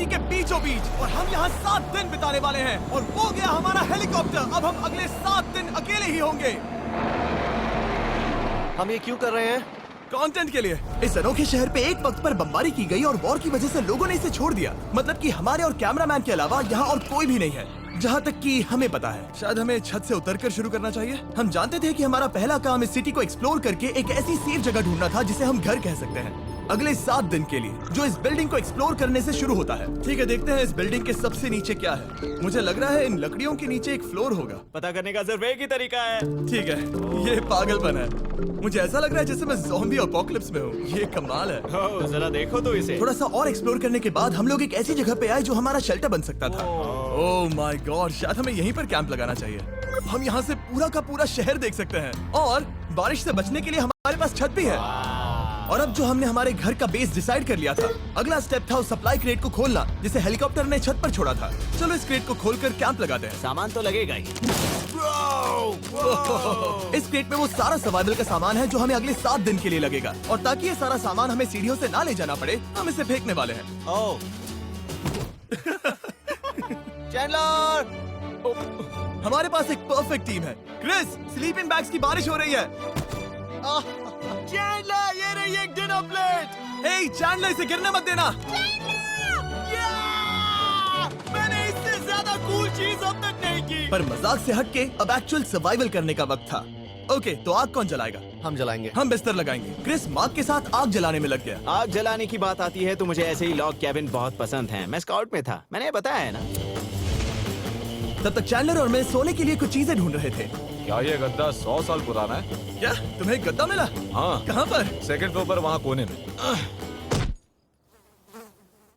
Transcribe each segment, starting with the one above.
City के बीचों बीच, और हम यहाँ 7 दिन बिताने वाले हैं। और वो गया हमारा हेलीकॉप्टर। अब हम अगले 7 दिन अकेले ही होंगे। हम ये क्यों कर रहे हैं? कंटेंट के लिए। इस अनोखे शहर पे एक वक्त पर बमबारी की गई और वॉर की वजह से लोगों ने इसे छोड़ दिया। मतलब कि हमारे और कैमरामैन के अलावा यहाँ और कोई भी नहीं है, जहाँ तक कि हमें पता है। शायद हमें छत से उतरकर शुरू करना चाहिए। हम जानते थे कि हमारा पहला काम इस सिटी को एक्सप्लोर करके एक ऐसी सेफ जगह ढूंढना था जिसे हम घर कह सकते हैं, अगले 7 दिन के लिए, जो इस बिल्डिंग को एक्सप्लोर करने से शुरू होता है। ठीक है, देखते हैं इस बिल्डिंग के सबसे नीचे क्या है। मुझे लग रहा है इन लकड़ियों के नीचे एक फ्लोर होगा। पता करने का सिर्फ एक ही तरीका है। ठीक है, ये पागलपन है। मुझे ऐसा लग रहा है जैसे मैं ज़ॉम्बी अपोकलिप्स में हूँ। ये कमाल है। ओह, जरा देखो तो इसे। थोड़ा सा और एक्सप्लोर करने के बाद हम लोग एक ऐसी जगह पे आए जो हमारा शेल्टर बन सकता था। ओह माय गॉड, शायद हमें यहीं पर कैंप लगाना चाहिए। हम यहाँ से पूरा का पूरा शहर देख सकते हैं, और बारिश से बचने के लिए हमारे पास छत भी है। और अब जो हमने हमारे घर का बेस डिसाइड कर लिया था, अगला स्टेप था उस सप्लाई क्रेट को खोलना जिसे हेलीकॉप्टर ने छत पर छोड़ा था। चलो इस क्रेट को खोलकर कैंप लगाते हैं। सामान तो लगेगा ही। इस क्रेट में वो सारा सर्वाइवल का सामान है जो हमें अगले 7 दिन के लिए लगेगा। और ताकि ये सारा सामान हमें सीढ़ियों से ना ले जाना पड़े, हम इसे फेंकने वाले हैं। ओह चैंडलर! हमारे पास एक परफेक्ट टीम है। क्रिस, स्लीपिंग बैग्स की बारिश हो रही है। चैंडलर, ये रही एक डिनर प्लेट। हे चैंडलर, इसे गिरने मत देना। मैंने इससे ज्यादा कूल चीज अब तक नहीं की। पर मजाक से हटके अब एक्चुअल सर्वाइवल करने का वक्त था। ओके, तो आग कौन जलाएगा? हम जलाएंगे। हम बिस्तर लगाएंगे। क्रिस मार्क के साथ आग जलाने में लग गया। आग जलाने की बात आती है तो मुझे ऐसे ही लॉग कैबिन बहुत पसंद हैं। मैं स्काउट में था, मैंने बताया है ना। तब तक चैंडलर और मैं सोने के लिए कुछ चीजें ढूंढ रहे थे। क्या ये गद्दा 100 साल पुराना है? क्या तुम्हें एक गद्दा मिला? हाँ, कहाँ पर? सेकंड फ्लोर पर, वहाँ कोने में।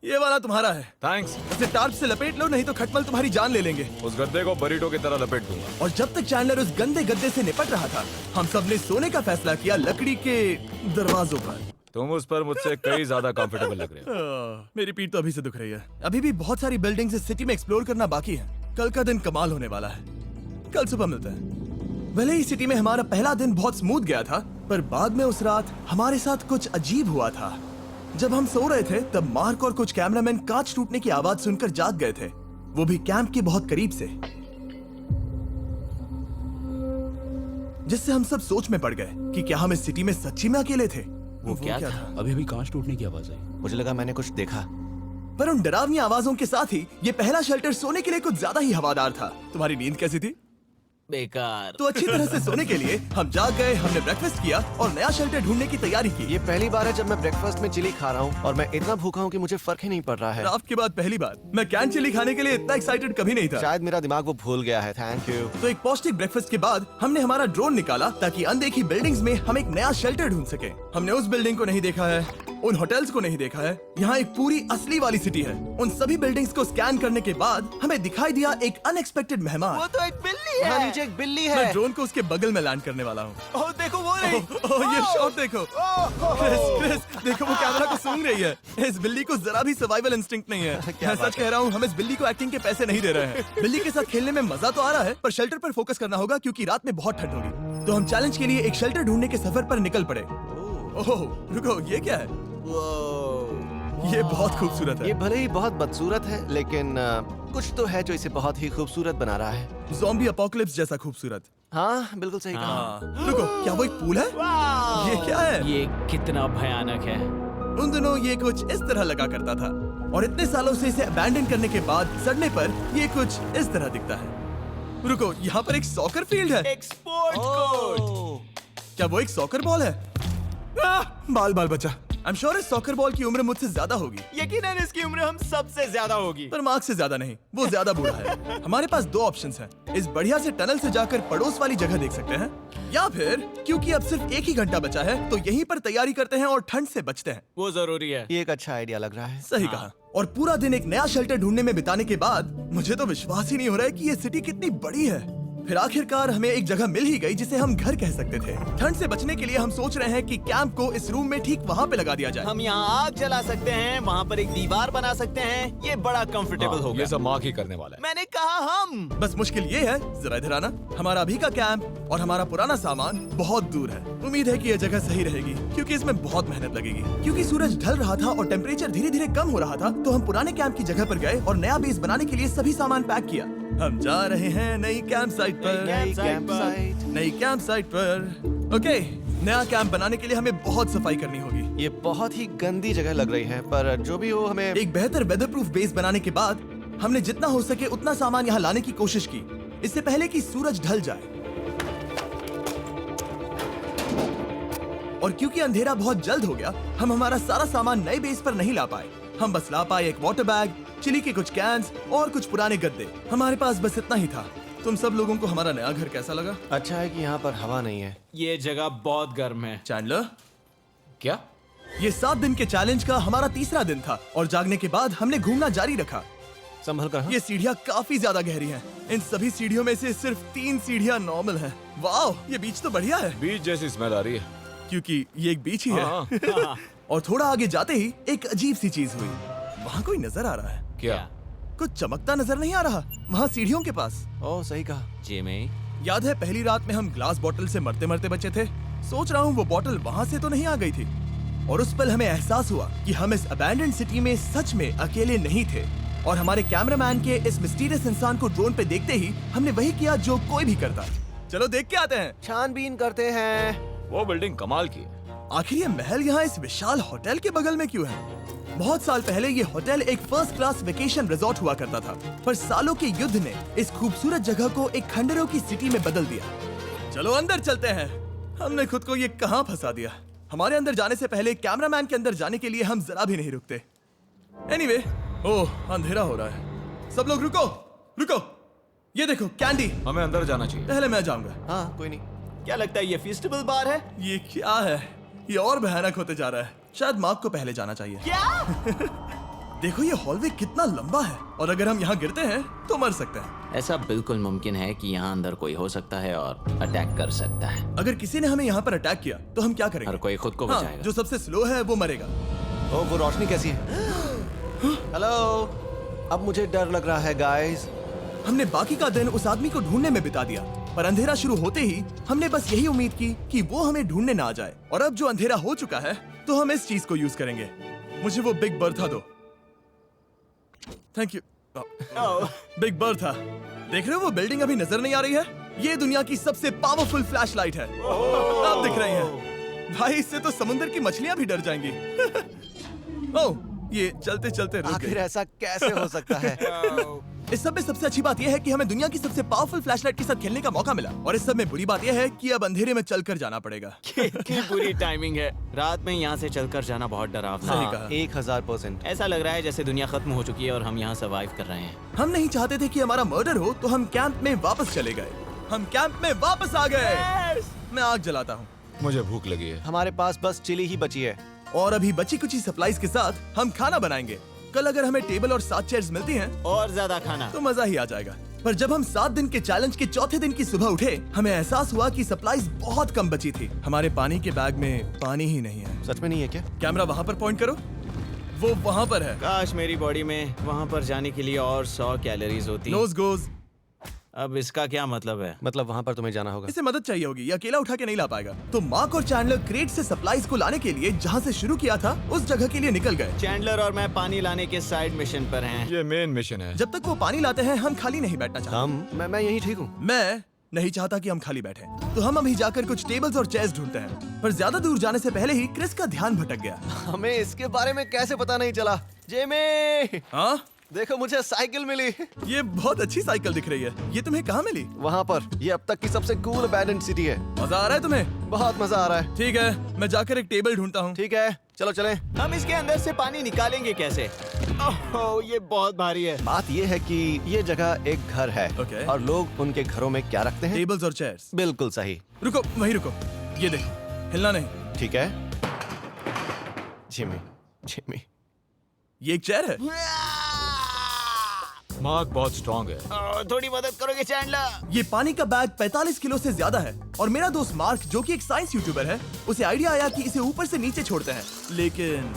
ये वाला तुम्हारा है। थैंक्स। इसे टार्प से लपेट लो, नहीं तो खटमल तुम्हारी जान ले लेंगे। उस गद्दे को बरीटो की तरह लपेट दूंगा। और जब तक चैंडलर उस गंदे गद्दे से निपट रहा था, हम सब ने सोने का फैसला किया लकड़ी के दरवाजों पर। तुम उस पर मुझसे कई ज्यादा कंफर्टेबल लग रहे हो। मेरी पीठ तो अभी से दुख रही है। अभी भी बहुत सारी बिल्डिंग्स इस सिटी में एक्सप्लोर करना बाकी है। कल का दिन कमाल होने वाला है। कल सुबह मिलते हैं। भले ही सिटी में हमारा पहला दिन बहुत स्मूथ गया था, पर बाद में उस रात हमारे साथ कुछ अजीब हुआ था। जब हम सो रहे थे तब मार्क और कुछ कैमरामैन कांच टूटने की आवाज सुनकर जाग गए थे, वो भी कैंप के बहुत करीब से, जिससे हम सब सोच में पड़ गए कि क्या हम इस सिटी में सच्ची में अकेले थे। वो क्या था? अभी कांच टूटने की आवाज आई। मुझे लगा मैंने कुछ देखा। पर उन डरावनी आवाजों के साथ ही ये पहला शेल्टर सोने के लिए कुछ ज्यादा ही हवादार था। तुम्हारी नींद कैसी थी? बेकार। तो अच्छी तरह से सोने के लिए हम जाग गए, हमने ब्रेकफास्ट किया और नया शेल्टर ढूंढने की तैयारी की। ये पहली बार है जब मैं ब्रेकफास्ट में चिली खा रहा हूँ और मैं इतना भूखा हूँ कि मुझे फर्क ही नहीं पड़ रहा है। रात के बाद पहली बार मैं कैन चिली खाने के लिए इतना एक्साइटेड कभी नहीं था। शायद मेरा दिमाग वो भूल गया है। Thank you. तो एक पौष्टिक ब्रेकफास्ट के बाद हमने हमारा ड्रोन निकाला ताकि अनदेखी बिल्डिंग्स में हम एक नया शेल्टर ढूंढ सके। हमने उस बिल्डिंग को नहीं देखा है, उन होटल्स को नहीं देखा है। यहाँ एक पूरी असली वाली सिटी है। उन सभी बिल्डिंग्स को स्कैन करने के बाद हमें दिखाई दिया एक अनएक्सपेक्टेड मेहमान। वो तो एक बिल्ली वहाँ है। नीचे एक बिल्ली मैं है। ड्रोन को उसके बगल में लैंड करने वाला हूँ। ओह देखो वो रही। ओह, ये शॉट देखो। क्रिस, देखो वो कैमरा को सूंघ रही है। इस बिल्ली को जरा भी सर्वाइवल इंस्टिंक्ट नहीं है। मैं सच कह रहा हूँ, हम इस बिल्ली को एक्टिंग के पैसे नहीं दे रहे हैं। बिल्ली के साथ खेलने में मजा तो आ रहा है, पर शेल्टर पर फोकस करना होगा क्योंकि रात में बहुत ठंड होगी। तो हम चैलेंज के लिए एक शेल्टर ढूंढने के सफर पर निकल पड़े। ओह रुको, ये क्या है? ये बहुत खूबसूरत है। ये भले ही बहुत बदसूरत है, लेकिन कुछ तो है जो इसे बहुत ही खूबसूरत बना रहा है। ज़ॉम्बी अपोकलिप्स जैसा खूबसूरत। हाँ बिल्कुल सही कहा। हाँ। रुको, क्या वो एक पूल है? ये क्या है? ये कितना भयानक है। उन दिनों ये कुछ इस तरह लगा करता था और इतने सालों से इसे अबैंडन करने के बाद सड़ने पर ये कुछ इस तरह दिखता है। रुको, यहाँ पर एक सॉकर फील्ड है। एक स्पोर्ट कोर्ट। क्या वो एक सॉकर बॉल है? बाल बाल बचा। आई एम श्योर इस सॉकर बॉल की उम्र मुझसे ज्यादा होगी। यकीनन इसकी उम्र हम सबसे ज्यादा होगी। पर मार्क से ज्यादा नहीं, वो ज्यादा बूढ़ा है। हमारे पास 2 ऑप्शंस हैं। इस बढ़िया से टनल से जाकर पड़ोस वाली जगह देख सकते हैं, या फिर क्योंकि अब सिर्फ 1 ही घंटा बचा है तो यहीं पर तैयारी करते हैं और ठंड से बचते हैं। वो जरूरी है। ये एक अच्छा आइडिया लग रहा है। सही कहा। और पूरा दिन एक नया शेल्टर ढूंढने में बिताने के बाद मुझे तो विश्वास ही नहीं हो रहा है कि ये सिटी कितनी बड़ी है। फिर आखिरकार हमें एक जगह मिल ही गई जिसे हम घर कह सकते थे। ठंड से बचने के लिए हम सोच रहे हैं कि कैंप को इस रूम में ठीक वहाँ पे लगा दिया जाए। हम यहाँ आग जला सकते हैं, वहाँ पर एक दीवार बना सकते हैं। ये बड़ा कंफर्टेबल हाँ, होगा। ये सब मार्क ही करने वाला है। मैंने कहा हम। बस मुश्किल ये है, जरा इधर आना, हमारा अभी का कैंप और हमारा पुराना सामान बहुत दूर है। उम्मीद है कि यह जगह सही रहेगी क्योंकि इसमें बहुत मेहनत लगेगी। क्योंकि सूरज ढल रहा था और टेम्परेचर धीरे धीरे कम हो रहा था, तो हम पुराने कैंप की जगह पर गए और नया बेस बनाने के लिए सभी सामान पैक किया। हम जा रहे हैं नई कैंप साइट पर। कैंप साइट पर। नई कैंप साइट पर। ओके, नया कैंप बनाने के लिए हमें बहुत सफाई करनी होगी। ये बहुत ही गंदी जगह लग रही है, पर जो भी हो हमें एक बेहतर वेदर प्रूफ बेस बनाने के बाद हमने जितना हो सके उतना सामान यहाँ लाने की कोशिश की, इससे पहले कि सूरज ढल जाए। और क्योंकि अंधेरा बहुत जल्द हो गया, हम हमारा सारा सामान नए बेस पर नहीं ला पाए। हम बस ला पाए एक वाटर बैग, चिली के कुछ कैंस और कुछ पुराने गद्दे। हमारे पास बस इतना ही था। तुम सब लोगों को हमारा नया घर कैसा लगा? अच्छा है कि यहाँ पर हवा नहीं है। ये जगह बहुत गर्म है। चैंडलर, क्या? ये 7 दिन के चैलेंज का हमारा तीसरा दिन था और जागने के बाद हमने घूमना जारी रखा। संभल कर हाँ? ये सीढ़ियाँ काफी ज्यादा गहरी हैं। इन सभी सीढ़ियों में से सिर्फ 3 सीढ़ियाँ नॉर्मल हैं। वाह, ये बीच तो बढ़िया है बीच जैसी स्मेल आ रही है। क्योंकि ये एक बीच ही है। हाँ। और थोड़ा आगे जाते ही एक अजीब सी चीज हुई। वहाँ कोई नजर आ रहा है। क्या? कुछ चमकता नजर नहीं आ रहा वहाँ सीढ़ियों के पास। ओह सही कहा। जिमी, याद है पहली रात में हम ग्लास बॉटल से मरते मरते बचे थे? सोच रहा हूँ वो बॉटल वहाँ से तो नहीं आ गई थी। और उस पल हमें एहसास हुआ कि हम इस अबैंडन्ड सिटी में सच में अकेले नहीं थे। और हमारे कैमरामैन के इस मिस्टीरियस इंसान को ड्रोन पे देखते ही हमने वही किया जो कोई भी करता। चलो देख के आते हैं। छानबीन करते हैं। वो बिल्डिंग कमाल की है। आखिर ये महल यहाँ इस विशाल होटल के बगल में क्यों है? बहुत साल पहले ये होटल एक फर्स्ट क्लास वेकेशन रिजॉर्ट हुआ करता था, पर सालों के युद्ध ने इस खूबसूरत जगह को एक खंडरों की सिटी में बदल दिया। चलो अंदर चलते हैं। हमने खुद को ये कहाँ फंसा दिया। हमारे अंदर जाने से पहले कैमरामैन के अंदर जाने के लिए हम जरा भी नहीं रुकते। एनीवे, ओह अंधेरा हो रहा है। सब लोग रुको, रुको। ये देखो कैंडी। हमें अंदर जाना चाहिए। पहले मैं जाऊंगा। हाँ कोई नहीं। क्या लगता है ये फेस्टिवल बार है? ये क्या है? ये और भयानक होते जा रहा है। शायद मार्क को पहले जाना चाहिए। क्या? देखो ये हॉलवे कितना लंबा है और अगर हम यहाँ गिरते हैं तो मर सकते हैं। ऐसा बिल्कुल मुमकिन है कि यहाँ अंदर कोई हो सकता है और अटैक कर सकता है। अगर किसी ने हमें यहाँ पर अटैक किया तो हम क्या करेंगे? हर कोई खुद को हाँ, बचाएगा। जो सबसे स्लो है वो मरेगा। ओह वो रोशनी कैसी है? हेलो। अब मुझे डर लग रहा है गाइस। हमने बाकी का दिन उस आदमी को ढूंढने में बिता दिया, पर अंधेरा शुरू होते ही हमने बस यही उम्मीद की कि वो हमें ढूंढने ना आ जाए। और अब जो अंधेरा हो चुका है तो हम इस चीज को यूज करेंगे। मुझे वो बिग बर्था दो। Thank you. Big Bertha. देख रहे हो वो बिल्डिंग अभी नजर नहीं आ रही है? ये दुनिया की सबसे पावरफुल फ्लैशलाइट है। आप दिख रही हैं। भाई इससे तो समुद्र की मछलियां भी डर जाएंगी। ओह, ये चलते चलते रुक आखिर गई। ऐसा कैसे हो सकता है? इस सब में सबसे अच्छी बात यह है कि हमें दुनिया की सबसे पावरफुल फ्लैशलाइट के साथ खेलने का मौका मिला। और इस सब में बुरी बात यह है कि अब अंधेरे में चलकर जाना पड़ेगा। कितनी बुरी टाइमिंग है। रात में यहाँ से चलकर जाना बहुत डरावना सही है। कहा। 1000%। ऐसा लग रहा है जैसे दुनिया खत्म हो चुकी है और हम यहाँ सर्वाइव कर रहे हैं। हम नहीं चाहते थे कि हमारा मर्डर हो, तो हम कैंप में वापस चले गए। हम कैंप में वापस आ गए। मैं आग जलाता हूँ मुझे भूख लगी है। हमारे पास बस चिली ही बची है। और अभी बची कुची सप्लाईज के साथ हम खाना बनाएंगे। कल अगर हमें टेबल और 7 चेयर्स मिलती हैं और ज्यादा खाना। तो मजा ही आ जाएगा। पर जब हम 7 दिन के चैलेंज के चौथे दिन की सुबह उठे, हमें एहसास हुआ कि सप्लाईज बहुत कम बची थी। हमारे पानी के बैग में पानी ही नहीं है। सच में नहीं है क्या? कैमरा वहाँ पर पॉइंट करो। वो वहाँ पर है। काश मेरी बॉडी में वहाँ पर जाने के लिए और 100 कैलोरीज होती। Nose goes. अब इसका क्या मतलब है? मतलब वहाँ पर तुम्हें जाना होगा। इसे मदद चाहिए होगी, ये अकेला उठा के नहीं ला पाएगा। तो मार्क और चैंडलर क्रेट से सप्लाईज को लाने के लिए जहाँ से शुरू किया था उस जगह के लिए निकल गए। चैंडलर और मैं पानी लाने के साइड मिशन पर हैं। ये मेन मिशन है। जब तक वो पानी लाते हैं हम खाली नहीं बैठना चाहते। मैं यही ठीक हूँ। मैं नहीं चाहता कि हम खाली बैठे, तो हम अभी जाकर कुछ टेबल्स और चेयर्स ढूंढते हैं। पर ज्यादा दूर जाने से पहले ही क्रिस का ध्यान भटक गया। हमें इसके बारे में कैसे पता नहीं चला? जेमी, हाँ, देखो मुझे साइकिल मिली। ये बहुत अच्छी साइकिल दिख रही है। ये तुम्हें कहाँ मिली? वहाँ पर। ये अब तक की सबसे कूल अबैंडन्ड सिटी है। मजा आ रहा है तुम्हें? बहुत मजा आ रहा है। ठीक है, मैं जाकर एक टेबल ढूंढता हूँ। ठीक है चलो चलें। हम इसके अंदर से पानी निकालेंगे कैसे? ओह, ये बहुत भारी है। बात ये है कि ये जगह एक घर है Okay. और लोग उनके घरों में क्या रखते हैं? टेबल्स और चेयर्स। बिल्कुल सही। रुको, वहीं रुको। ये देखो, हिलना नहीं। ठीक है जिमी, जिमी। ये एक चेयर है। मार्क बहुत स्ट्रांग है। थोड़ी मदद करोगे चैंडलर? ये पानी का बैग 45 किलो से ज्यादा है और मेरा दोस्त मार्क जो कि एक साइंस यूट्यूबर है, उसे आइडिया आया कि इसे ऊपर से नीचे छोड़ते हैं, लेकिन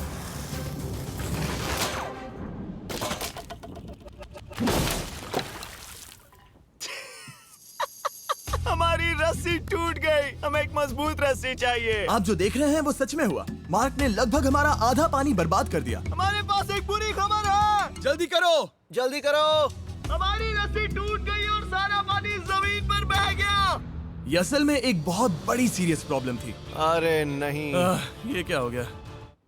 हमारी रस्सी टूट गई। हमें एक मजबूत रस्सी चाहिए। आप जो देख रहे हैं वो सच में हुआ। मार्क ने लगभग हमारा आधा पानी बर्बाद कर दिया। हमारे पास एक बुरी खबर है। जल्दी करो। जल्दी करो। हमारी रस्सी टूट गई और सारा पानी जमीन पर बह गया। ये असल में एक बहुत बड़ी सीरियस प्रॉब्लम थी। अरे नहीं। ये क्या हो गया?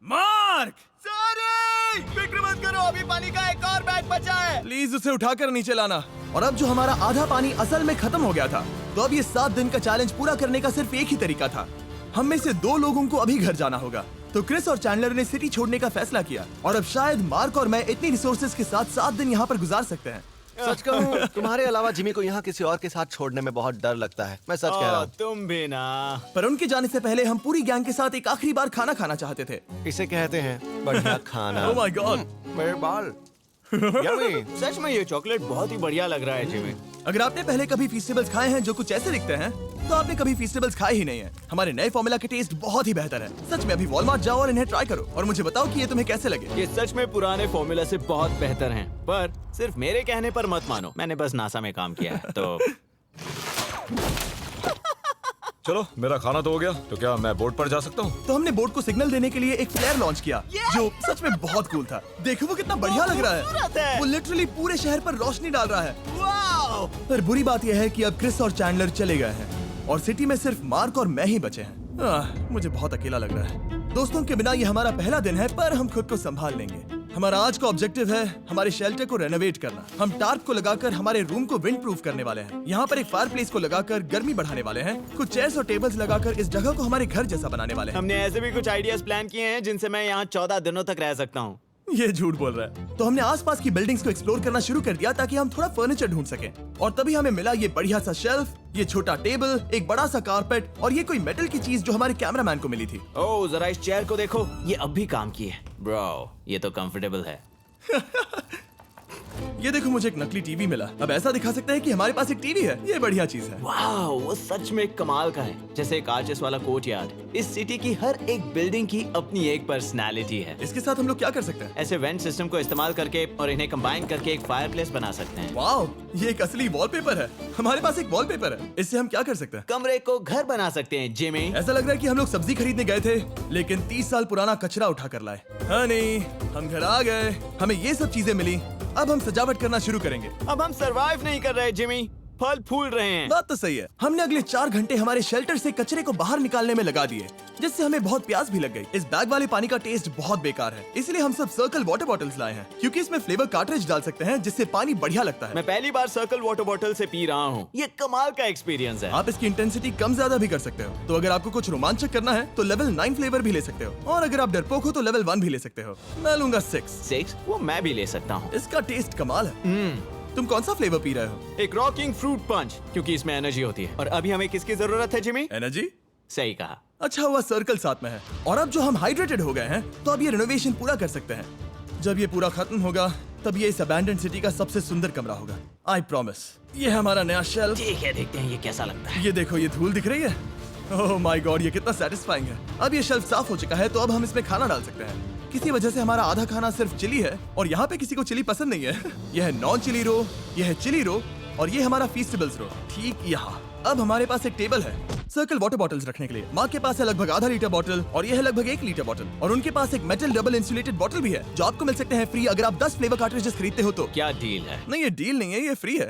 मार्क, सॉरी, फिक्र मत करो, अभी पानी का एक और बैग बचा है। प्लीज उसे उठाकर नीचे लाना। और अब जो हमारा आधा पानी असल में खत्म हो गया था, तो अब ये 7 दिन का चैलेंज पूरा करने का सिर्फ एक ही तरीका था। हम में से 2 लोगों को अभी घर जाना होगा। तो क्रिस और चैंडलर ने सिटी छोड़ने का फैसला किया और अब शायद मार्क और मैं इतनी रिसोर्सेज के साथ 7 दिन यहाँ पर गुजार सकते हैं। सच कहूँ, तुम्हारे अलावा जिमी को यहाँ किसी और के साथ छोड़ने में बहुत डर लगता है। मैं सच कह रहा हूँ। तुम भी ना। पर उनके जाने से पहले हम पूरी गैंग के साथ एक आखिरी बार खाना खाना चाहते थे। इसे कहते हैं बढ़िया खाना। Oh my God. मेरे बाल। Yummy। सच में ये चॉकलेट बहुत ही बढ़िया लग रहा है जिमी। अगर आपने पहले कभी फीस्टेबल्स खाए हैं जो कुछ ऐसे दिखते हैं, तो आपने कभी फीस्टेबल्स खाए ही नहीं है। हमारे नए फॉर्मूला के टेस्ट बहुत ही बेहतर है। सच में अभी वॉलमार्ट जाओ और इन्हें ट्राई करो और मुझे बताओ कि ये तुम्हें कैसे लगे। ये सच में पुराने फॉर्मूला से बहुत बेहतर हैं, पर सिर्फ मेरे कहने पर मत मानो। मैंने बस नासा में काम किया है तो। चलो, मेरा खाना तो हो गया, तो क्या मैं बोट पर जा सकता हूँ? तो हमने बोट को सिग्नल देने के लिए एक फ्लेयर लॉन्च किया, जो सच में बहुत कूल था। देखो वो कितना बढ़िया लग रहा है। वो लिटरली पूरे शहर पर रोशनी डाल रहा है। वाओ! पर बुरी बात यह है कि अब क्रिस और चैंडलर चले गए हैं और सिटी में सिर्फ मार्क और मैं ही बचे हैं। मुझे बहुत अकेला लग रहा है। दोस्तों के बिना ये हमारा पहला दिन है, पर हम खुद को संभाल लेंगे। हमारा आज का ऑब्जेक्टिव है हमारे शेल्टर को रेनोवेट करना। हम टार्प को लगाकर हमारे रूम को विंड प्रूफ करने वाले हैं। यहाँ पर एक फायर प्लेस को लगाकर गर्मी बढ़ाने वाले हैं। कुछ चेयर्स और टेबल्स लगाकर इस जगह को हमारे घर जैसा बनाने वाले हैं। हमने ऐसे भी कुछ आइडियाज प्लान किए हैं जिनसे मैं यहाँ 14 दिनों तक रह सकता हूँ। ये झूठ बोल रहा है। तो हमने आसपास की बिल्डिंग्स को एक्सप्लोर करना शुरू कर दिया ताकि हम थोड़ा फर्नीचर ढूंढ सकें। और तभी हमें मिला ये बढ़िया सा शेल्फ, ये छोटा टेबल, एक बड़ा सा कारपेट और ये कोई मेटल की चीज जो हमारे कैमरामैन को मिली थी। ओह, जरा इस चेयर को देखो, ये अब भी काम की है। ब्रो, ये तो कंफर्टेबल है। ये देखो, मुझे एक नकली टीवी मिला। अब ऐसा दिखा सकते हैं कि हमारे पास एक टीवी है। ये बढ़िया चीज है। वाओ, वो सच में कमाल का है। जैसे एक आर्चेस वाला कोर्टयार्ड। इस सिटी की हर एक बिल्डिंग की अपनी एक पर्सनालिटी है। इसके साथ हम लोग क्या कर सकते हैं? ऐसे वेंट सिस्टम को इस्तेमाल करके और इन्हें कंबाइन करके एक फायरप्लेस बना सकते हैं। वाओ, ये एक असली वॉलपेपर है। हमारे पास एक वॉलपेपर है। इससे हम क्या कर सकते हैं? कमरे को घर बना सकते हैं जिमी। ऐसा लग रहा है कि हम लोग सब्जी खरीदने गए थे, लेकिन 30 साल पुराना कचरा उठा कर लाए। हाँ नहीं, हम घर आ गए, हमें ये सब चीजें मिली। अब हम सजावट करना शुरू करेंगे। अब हम सरवाइव नहीं कर रहे जिमी, फल फूल रहे हैं। बात तो सही है। हमने अगले 4 घंटे हमारे शेल्टर से कचरे को बाहर निकालने में लगा दिए, जिससे हमें बहुत प्यास भी लग गई। इस बैग वाले पानी का टेस्ट बहुत बेकार है, इसलिए हम सब सर्कल वाटर बॉटल्स लाए हैं, क्योंकि इसमें फ्लेवर कार्ट्रिज डाल सकते हैं, जिससे पानी बढ़िया लगता है। मैं पहली बार सर्कल वाटर बॉटल से पी रहा हूँ। ये कमाल का एक्सपीरियंस है। आप इसकी इंटेंसिटी कम ज्यादा भी कर सकते हो। तो अगर आपको कुछ रोमांचक करना है तो लेवल 9 फ्लेवर भी ले सकते हो, और अगर आप डरपोक हो तो लेवल 1 भी ले सकते हो। मैं लूंगा 6। वो मैं भी ले सकता हूँ। इसका टेस्ट कमाल है। तुम कौन सा फ्लेवर पी रहे हो? एक रॉकिंग फ्रूट पंच, क्योंकि इसमें एनर्जी होती है। और अभी हमें किसकी जरूरत है जिमी? एनर्जी? सही कहा। अच्छा हुआ सर्कल साथ में है। और अब जो हम हाइड्रेटेड हो गए हैं, तो अब ये रिनोवेशन पूरा कर सकते हैं। जब ये पूरा खत्म होगा, तब ये इस अबैंडन्ड सिटी का सबसे सुंदर कमरा होगा। I promise. ये है हमारा नया शेल्फ। ठीक है, देखते हैं ये कैसा लगता है। ये देखो, ये धूल दिख रही है। ओह माय गॉड, ये कितना सेटिस्फाइंग है। अब ये शेल्फ साफ हो चुका है, तो अब हम इसमें खाना डाल सकते हैं। किसी वजह से हमारा आधा खाना सिर्फ चिली है, और यहाँ पे किसी को चिली पसंद नहीं है। यह है नॉन चिली रो, यह है चिली रो, और ये हमारा फीस्टेबल्स रो, ठीक यहाँ। अब हमारे पास एक टेबल है सर्कल वाटर बॉटल्स रखने के लिए। माँ के पास है लगभग आधा लीटर बॉटल, और यह है लगभग 1 लीटर बॉटल। और उनके पास एक मेटल डबल इंसुलेटेड बॉटल भी है, जो आपको मिल सकते हैं फ्री अगर आप 10 फ्लेवर कार्ट्रिजेस खरीदते हो तो। क्या डील है? नहीं, ये डील नहीं है, ये फ्री है।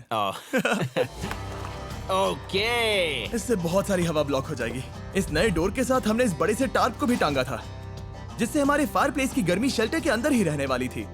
ओके। इससे बहुत सारी हवा ब्लॉक हो जाएगी। इस नए डोर के साथ हमने इस बड़े से टार्प को भी टांगा था, जिससे हमारे फायर प्लेस की गर्मी शेल्टर के अंदर ही रहने वाली थी।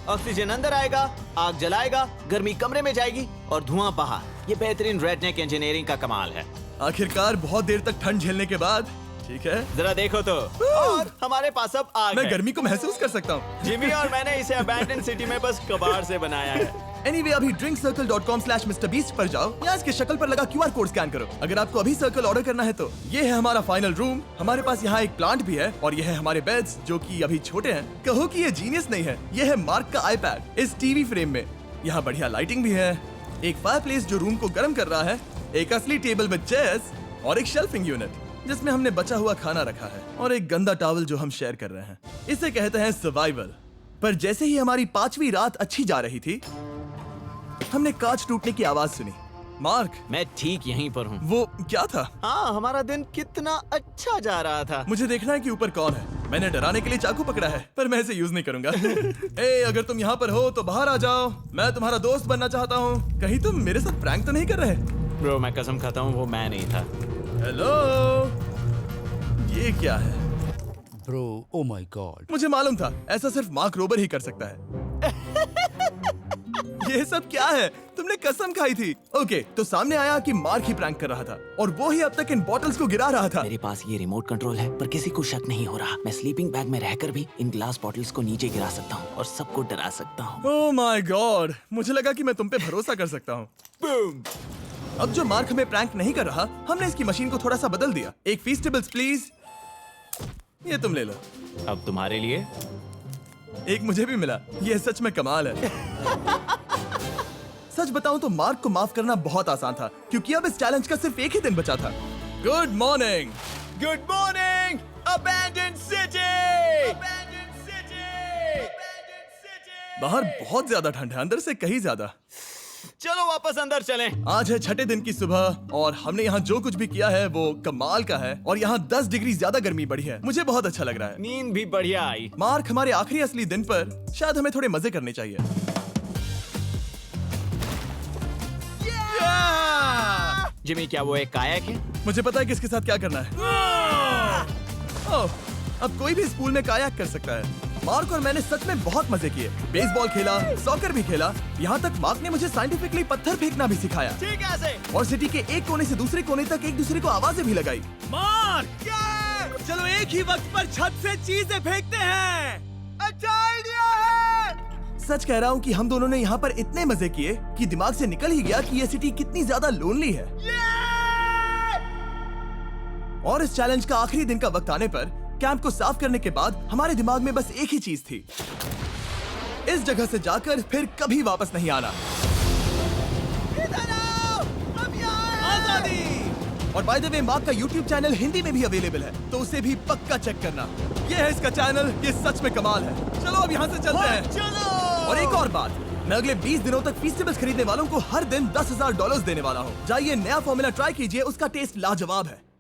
ऑक्सीजन अंदर आएगा, आग जलाएगा, गर्मी कमरे में जाएगी और धुआं बाहर। ये बेहतरीन रेडनेक इंजीनियरिंग का कमाल है। आखिरकार बहुत देर तक ठंड झेलने के बाद, ठीक है, जरा देखो तो। और हमारे पास अब आग मैं है। गर्मी को महसूस कर सकता हूँ। जिमी और मैंने इसे अबैंडन सिटी में बस कबाड़ से बनाया है। Anyway, अभी drinkcircle.com/MrBeast पर जाओ या इसके शक्ल पर लगा QR कोड स्कैन करो। अगर आपको अभी सर्कल ऑर्डर करना है तो ये है हमारा फाइनल रूम। हमारे पास यहाँ एक प्लांट भी है, और ये है हमारे बेड्स, जो कि अभी छोटे हैं। कहो कि ये जीनियस नहीं है, ये है मार्क का iPad इस टीवी फ्रेम में। यहाँ बढ़िया लाइटिंग भी है, एक फायरप्लेस जो रूम को गर्म कर रहा है, एक असली टेबल विद चेयर्स और एक शेल्फिंग यूनिट जिसमें हमने बचा हुआ खाना रखा है और एक गंदा टॉवल जो हम शेयर कर रहे हैं। इसे कहते हैं सर्वाइवल। पर जैसे ही हमारी 5वीं रात अच्छी जा रही थी, हमने कांच टूटने की आवाज सुनी। मार्क, मैं ठीक यहीं पर हूँ। वो क्या था? हाँ, हमारा दिन कितना अच्छा जा रहा था। मुझे देखना है कि ऊपर कौन है। मैंने डराने के लिए चाकू पकड़ा है, पर मैं इसे यूज नहीं करूंगा। ए, अगर तुम यहाँ पर हो तो बाहर आ जाओ, मैं तुम्हारा दोस्त बनना चाहता हूँ। कहीं तुम मेरे साथ प्रैंक तो नहीं कर रहे? ब्रो, मैं कसम खाता हूँ वो मैं नहीं था। हेलो, ये क्या है? Bro, oh my God. मुझे मालूम था ऐसा सिर्फ मार्क रोबर ही कर सकता है। ये सब क्या है? तुमने कसम खाई थी। ओके, तो सामने आया कि मार्क ही प्रैंक कर रहा था और वो ही अब तक इन बॉटल्स को गिरा रहा था। मेरे पास ये रिमोट कंट्रोल है, पर किसी को शक नहीं हो रहा। मैं स्लीपिंग बैग में रहकर भी इन ग्लास बॉटल्स को नीचे गिरा सकता हूँ और सबको डरा सकता हूँ। ओह माय गॉड, मुझे लगा कि मैं तुम पे भरोसा कर सकता हूँ। अब जो मार्क हमें प्रैंक नहीं कर रहा, हमने इसकी मशीन को थोड़ा सा बदल दिया। एक फीस्टेबल्स प्लीज, ये तुम ले लो। अब तुम्हारे लिए एक मुझे भी मिला। ये सच में कमाल है। सच बताऊं तो मार्क को माफ करना बहुत आसान था, क्योंकि अब इस चैलेंज का सिर्फ एक ही दिन बचा था। Good morning. Good morning abandoned city. बाहर बहुत ज्यादा ठंड है, अंदर से कहीं ज्यादा। चलो वापस अंदर चलें। आज है 6ठे दिन की सुबह और हमने यहाँ जो कुछ भी किया है वो कमाल का है और यहाँ 10 डिग्री ज्यादा गर्मी बढ़ी है। मुझे बहुत अच्छा लग रहा है। नींद भी बढ़िया आई। मार्क, हमारे आखिरी असली दिन पर शायद हमें थोड़े मजे करने चाहिए। जिमी, क्या वो एक कायाक है? मुझे पता है किसके साथ क्या करना है। ओह, अब कोई भी स्कूल में कायाक कर सकता है। मार्क और मैंने सच में बहुत मजे किए। बेसबॉल खेला, सॉकर भी खेला, यहाँ तक मार्क ने मुझे साइंटिफिकली पत्थर फेंकना भी सिखाया ठीक है। और सिटी के एक कोने से दूसरे कोने तक एक दूसरे को आवाजें भी लगाई। मार्क, चलो एक ही वक्त पर छत से चीजें फेंकते हैं। अच्छा आइडिया है। सच कह रहा हूँ कि हम दोनों ने यहाँ पर इतने मजे किए कि दिमाग से निकल ही गया कि ये सिटी कितनी ज्यादा लोनली है। और इस चैलेंज का आखिरी दिन का वक्त आने पर कैंप को साफ करने के बाद हमारे दिमाग में बस एक ही चीज थी, इस जगह से जाकर फिर कभी वापस नहीं आना। आजादी। और बाय द वे, मार्क का YouTube चैनल हिंदी में भी अवेलेबल है, तो उसे भी पक्का चेक करना। ये है इसका चैनल, ये सच में कमाल है। चलो अब यहाँ से चलते हैं। चलो। और एक और बात, मैं अगले 20 दिनों तक फीस्टेबल्स खरीदने वालों को हर दिन $10,000 देने वाला हूँ। जाइए, नया फॉर्मूला ट्राई कीजिए, उसका टेस्ट लाजवाब है।